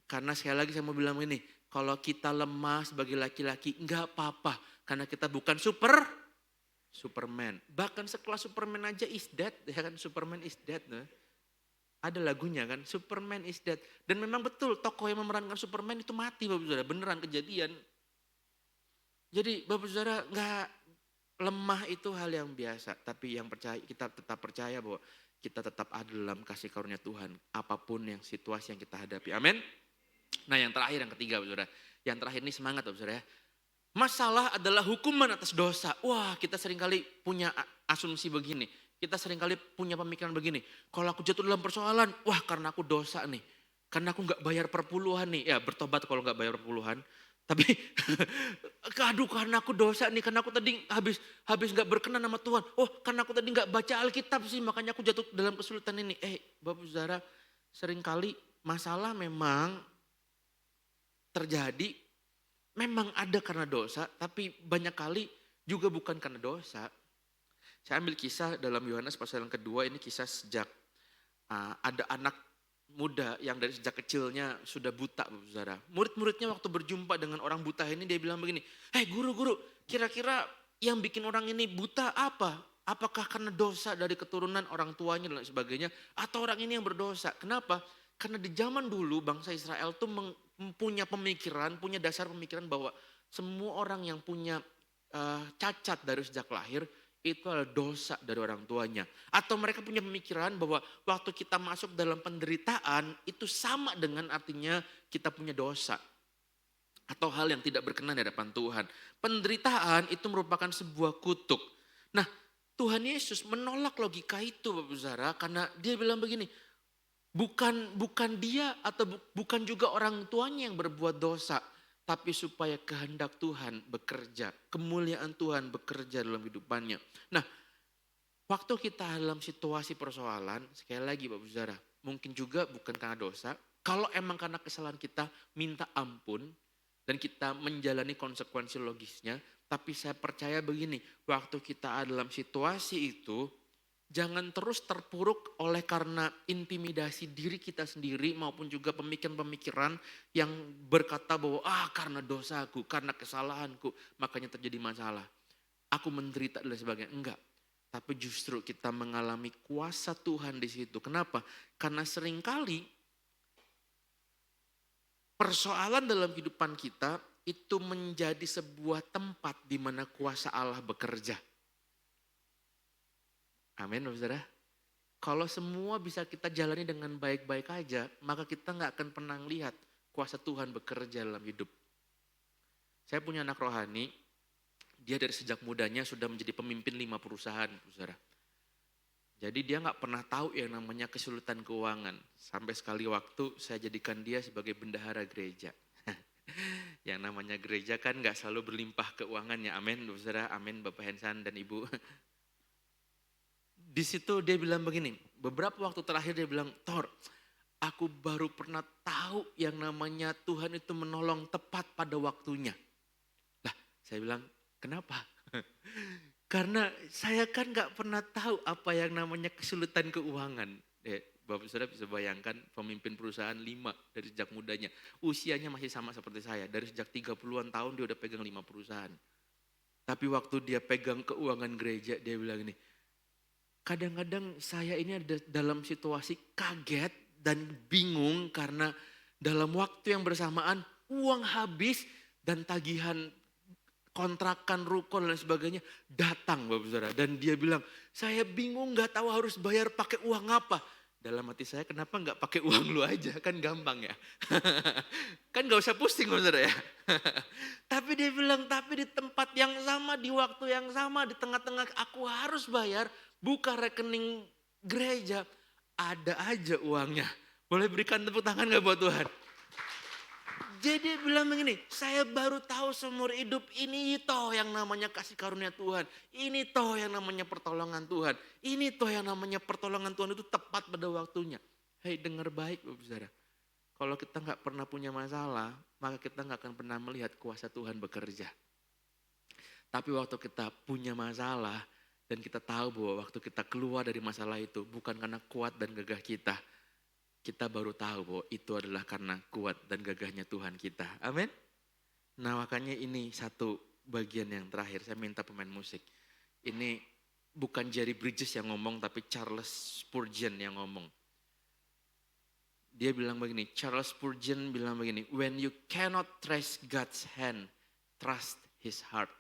Speaker 1: Karena sekali lagi saya mau bilang ini, kalau kita lemah sebagai laki-laki nggak apa-apa, karena kita bukan Superman. Bahkan sekelas Superman aja is dead, ya kan? Superman is dead, nah. Ada lagunya kan, Superman is dead. Dan memang betul tokoh yang memerankan Superman itu mati Bapak Saudara, beneran kejadian. Jadi Bapak Saudara nggak lemah itu hal yang biasa, tapi yang percaya kita tetap percaya bahwa kita tetap ada dalam kasih karunia Tuhan. Apapun yang situasi yang kita hadapi. Amin. Nah yang terakhir, yang ketiga Bapak Saudara. Yang terakhir ini semangat Bapak Saudara ya. Masalah adalah hukuman atas dosa. Wah kita seringkali punya asumsi begini. Kita seringkali punya pemikiran begini. Kalau aku jatuh dalam persoalan, wah karena aku dosa nih. Karena aku gak bayar perpuluhan nih. Ya bertobat kalau gak bayar perpuluhan. Tapi aduh karena aku dosa nih, karena aku tadi habis nggak berkenan sama Tuhan. Oh karena aku tadi nggak baca Alkitab sih, makanya aku jatuh dalam kesulitan ini. Bapak saudara, seringkali masalah memang terjadi, memang ada karena dosa, tapi banyak kali juga bukan karena dosa. Saya ambil kisah dalam Yohanes pasal yang kedua, ini kisah sejak ada anak muda yang dari sejak kecilnya sudah buta, Bapak Saudara. Murid-muridnya waktu berjumpa dengan orang buta ini, dia bilang begini, guru, kira-kira yang bikin orang ini buta apa? Apakah karena dosa dari keturunan orang tuanya dan sebagainya, atau orang ini yang berdosa? Kenapa? Karena di zaman dulu bangsa Israel tuh punya pemikiran, punya dasar pemikiran bahwa semua orang yang punya cacat dari sejak lahir, itu adalah dosa dari orang tuanya. Atau mereka punya pemikiran bahwa waktu kita masuk dalam penderitaan itu sama dengan artinya kita punya dosa. Atau hal yang tidak berkenan di hadapan Tuhan. Penderitaan itu merupakan sebuah kutuk. Nah Tuhan Yesus menolak logika itu Bapak Saudara, karena dia bilang begini, bukan dia atau bukan juga orang tuanya yang berbuat dosa, tapi supaya kehendak Tuhan bekerja, kemuliaan Tuhan bekerja dalam hidupannya. Nah, waktu kita dalam situasi persoalan, sekali lagi Bapak Saudara, mungkin juga bukan karena dosa, kalau emang karena kesalahan kita, minta ampun, dan kita menjalani konsekuensi logisnya, tapi saya percaya begini, waktu kita dalam situasi itu, jangan terus terpuruk oleh karena intimidasi diri kita sendiri maupun juga pemikiran-pemikiran yang berkata bahwa karena dosaku, karena kesalahanku, makanya terjadi masalah. Aku menderita dan sebagainya. Enggak. Tapi justru kita mengalami kuasa Tuhan di situ. Kenapa? Karena seringkali persoalan dalam kehidupan kita itu menjadi sebuah tempat di mana kuasa Allah bekerja. Amin, Bapak Saudara. Kalau semua bisa kita jalani dengan baik-baik aja, maka kita nggak akan pernah lihat kuasa Tuhan bekerja dalam hidup. Saya punya anak rohani, dia dari sejak mudanya sudah menjadi pemimpin 5 perusahaan, Bapak Saudara. Jadi dia nggak pernah tahu yang namanya kesulitan keuangan. Sampai sekali waktu saya jadikan dia sebagai bendahara gereja. Yang namanya gereja kan nggak selalu berlimpah keuangannya. Amin, Bapak Saudara. Amin, Bapak Hensan dan Ibu. Di situ dia bilang begini, beberapa waktu terakhir dia bilang, Thor, aku baru pernah tahu yang namanya Tuhan itu menolong tepat pada waktunya. Lah, saya bilang, kenapa? Karena saya kan gak pernah tahu apa yang namanya kesulitan keuangan. Bapak Saudara bisa bayangkan pemimpin perusahaan 5 dari sejak mudanya. Usianya masih sama seperti saya, dari sejak 30-an tahun dia udah pegang 5 perusahaan. Tapi waktu dia pegang keuangan gereja, dia bilang ini, kadang-kadang saya ini ada dalam situasi kaget dan bingung karena dalam waktu yang bersamaan uang habis dan tagihan kontrakan, ruko dan sebagainya datang Bapak Saudara. Dan dia bilang, saya bingung gak tahu harus bayar pakai uang apa. Dalam hati saya, kenapa gak pakai uang lu aja, kan gampang ya. Kan gak usah pusing Bapak Saudara ya. Tapi dia bilang, tapi di tempat yang sama, di waktu yang sama, di tengah-tengah aku harus bayar, buka rekening gereja, ada aja uangnya. Boleh berikan tepuk tangan gak buat Tuhan? Jadi bilang begini, saya baru tahu seumur hidup ini toh yang namanya kasih karunia Tuhan. Ini toh yang namanya pertolongan Tuhan. Ini toh yang namanya pertolongan Tuhan itu tepat pada waktunya. Hei dengar baik Bapak Saudara. Kalau kita gak pernah punya masalah, maka kita gak akan pernah melihat kuasa Tuhan bekerja. Tapi waktu kita punya masalah, dan kita tahu bahwa waktu kita keluar dari masalah itu bukan karena kuat dan gagah kita baru tahu bahwa itu adalah karena kuat dan gagahnya Tuhan kita. Amin. Nah makanya ini satu bagian yang terakhir, saya minta pemain musik. Ini bukan Jerry Bridges yang ngomong, tapi Charles Spurgeon yang ngomong. Dia bilang begini, Charles Spurgeon bilang begini, when you cannot trace God's hand, trust his heart.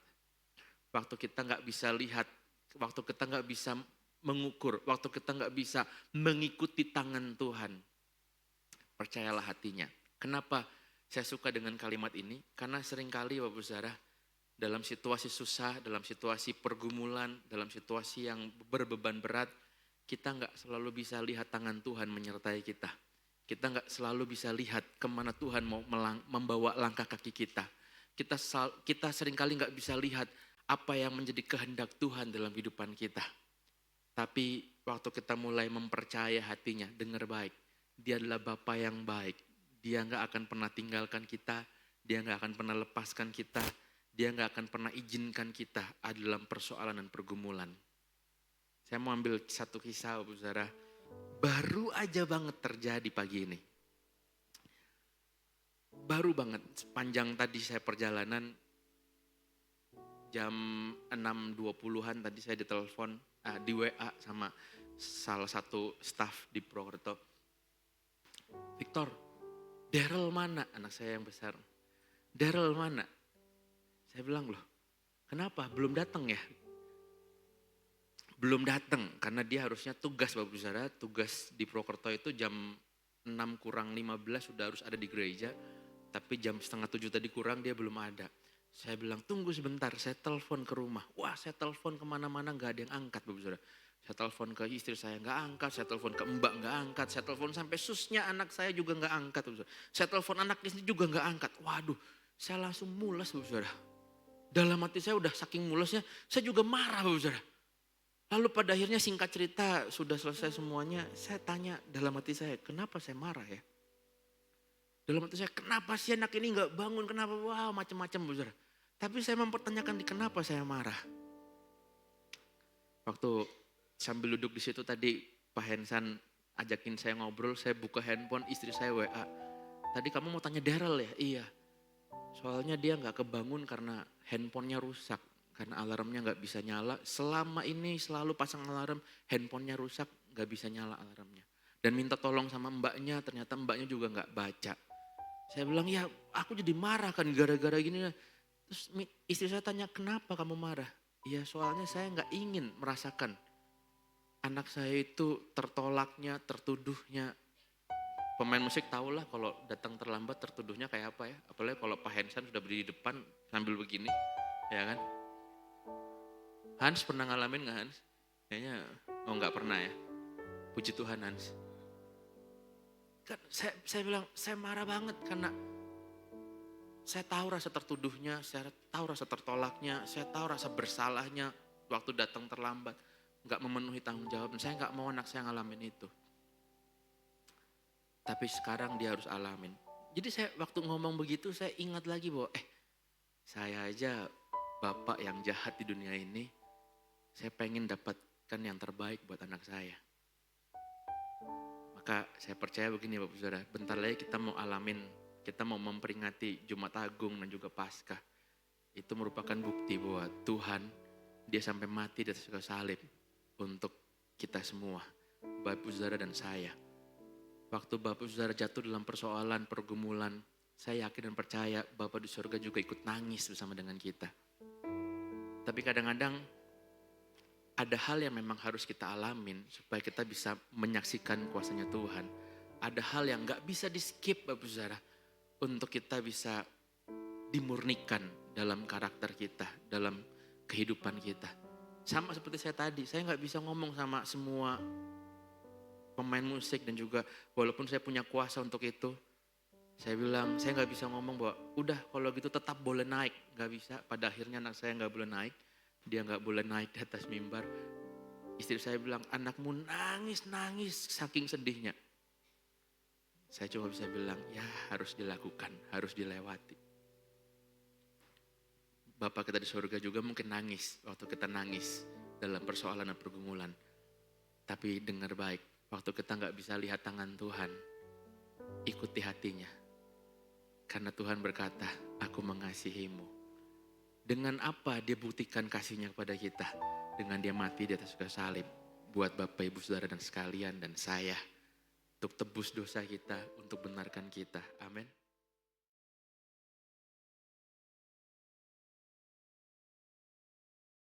Speaker 1: Waktu kita gak bisa lihat, waktu kita gak bisa mengukur, waktu kita gak bisa mengikuti tangan Tuhan, percayalah hatinya. Kenapa saya suka dengan kalimat ini? Karena seringkali Bapak Saudara, dalam situasi susah, dalam situasi pergumulan, dalam situasi yang berbeban berat, kita gak selalu bisa lihat tangan Tuhan menyertai kita. Kita gak selalu bisa lihat kemana Tuhan mau membawa langkah kaki kita. kita seringkali nggak bisa lihat apa yang menjadi kehendak Tuhan dalam kehidupan kita. Tapi waktu kita mulai mempercaya hatinya, dengar baik. Dia adalah Bapa yang baik. Dia nggak akan pernah tinggalkan kita. Dia nggak akan pernah lepaskan kita. Dia nggak akan pernah izinkan kita ada dalam persoalan dan pergumulan. Saya mau ambil satu kisah, Bapak Saudara. Baru aja banget terjadi pagi ini. Baru banget, sepanjang tadi saya perjalanan, jam 6.20-an tadi saya ditelepon, di WA sama salah satu staff di Purwokerto. Victor, Daryl mana? Anak saya yang besar. Daryl mana? Saya bilang, loh kenapa? Belum datang ya? Belum datang karena dia harusnya tugas, Bapak Saudara. Tugas di Purwokerto itu jam 6:15 sudah harus ada di gereja. Tapi jam 6:30 tadi kurang dia belum ada. Saya bilang tunggu sebentar, saya telepon ke rumah. Wah saya telepon kemana-mana gak ada yang angkat, Bapak Saudara. Saya telepon ke istri saya gak angkat, saya telepon ke mbak gak angkat. Saya telepon sampai susnya anak saya juga gak angkat, Bapak Saudara. Saya telepon anak istri juga gak angkat. Waduh, saya langsung mules, Bapak Saudara. Dalam hati saya udah saking mulesnya, saya juga marah, Bapak Saudara. Lalu pada akhirnya singkat cerita sudah selesai semuanya, saya tanya dalam hati saya, kenapa saya marah ya? Dalam hati saya, kenapa sih anak ini gak bangun, kenapa, wow macam-macam, Bapak Saudara. Tapi saya mempertanyakan di kenapa saya marah. Waktu sambil duduk di situ tadi Pak Hensan ajakin saya ngobrol, saya buka handphone, istri saya WA. Tadi kamu mau tanya Daryl ya? Iya. Soalnya dia gak kebangun karena handphonenya rusak. Karena alarmnya gak bisa nyala. Selama ini selalu pasang alarm, handphonenya rusak, gak bisa nyala alarmnya. Dan minta tolong sama mbaknya, ternyata mbaknya juga gak baca. Saya bilang, ya aku jadi marah kan gara-gara gini. Terus istri saya tanya, kenapa kamu marah? Ya soalnya saya gak ingin merasakan anak saya itu tertolaknya, tertuduhnya. Pemain musik tahulah kalau datang terlambat tertuduhnya kayak apa ya. Apalagi kalau Pak Hensan sudah berdiri di depan sambil begini, ya kan. Hans pernah ngalamin gak Hans? Kayaknya, gak pernah ya. Puji Tuhan Hans. Kan saya bilang, saya marah banget karena saya tahu rasa tertuduhnya, saya tahu rasa tertolaknya, saya tahu rasa bersalahnya waktu datang terlambat. Gak memenuhi tanggung jawab, saya gak mau anak saya ngalamin itu. Tapi sekarang dia harus alamin. Jadi saya waktu ngomong begitu saya ingat lagi bahwa saya aja bapak yang jahat di dunia ini. Saya pengen dapatkan yang terbaik buat anak saya. Maka saya percaya begini Bapak Saudara, bentar lagi kita mau alamin, kita mau memperingati Jumat Agung dan juga Paskah. Itu merupakan bukti bahwa Tuhan, dia sampai mati di atas kayu salib untuk kita semua, Bapak Saudara dan saya. Waktu Bapak Saudara jatuh dalam persoalan, pergumulan, saya yakin dan percaya Bapak di surga juga ikut nangis bersama dengan kita. Tapi kadang-kadang ada hal yang memang harus kita alamin supaya kita bisa menyaksikan kuasanya Tuhan. Ada hal yang gak bisa di skip Bapak Saudara untuk kita bisa dimurnikan dalam karakter kita, dalam kehidupan kita. Sama seperti saya tadi, saya gak bisa ngomong sama semua pemain musik dan juga walaupun saya punya kuasa untuk itu. Saya bilang saya gak bisa ngomong bahwa udah kalau gitu tetap boleh naik. Gak bisa, pada akhirnya anak saya gak boleh naik. Dia gak boleh naik di atas mimbar. Istri saya bilang anakmu nangis saking sedihnya. Saya cuma bisa bilang ya harus dilakukan, harus dilewati. Bapak kita di surga juga mungkin nangis waktu kita nangis dalam persoalan dan pergumulan. Tapi dengar baik, waktu kita gak bisa lihat tangan Tuhan, ikuti hatinya. Karena Tuhan berkata, aku mengasihimu. Dengan apa dia buktikan kasihnya kepada kita? Dengan dia mati di atas kayu salib. Buat Bapak, Ibu, Saudara dan sekalian dan saya. Untuk tebus dosa kita, untuk benarkan kita. Amin.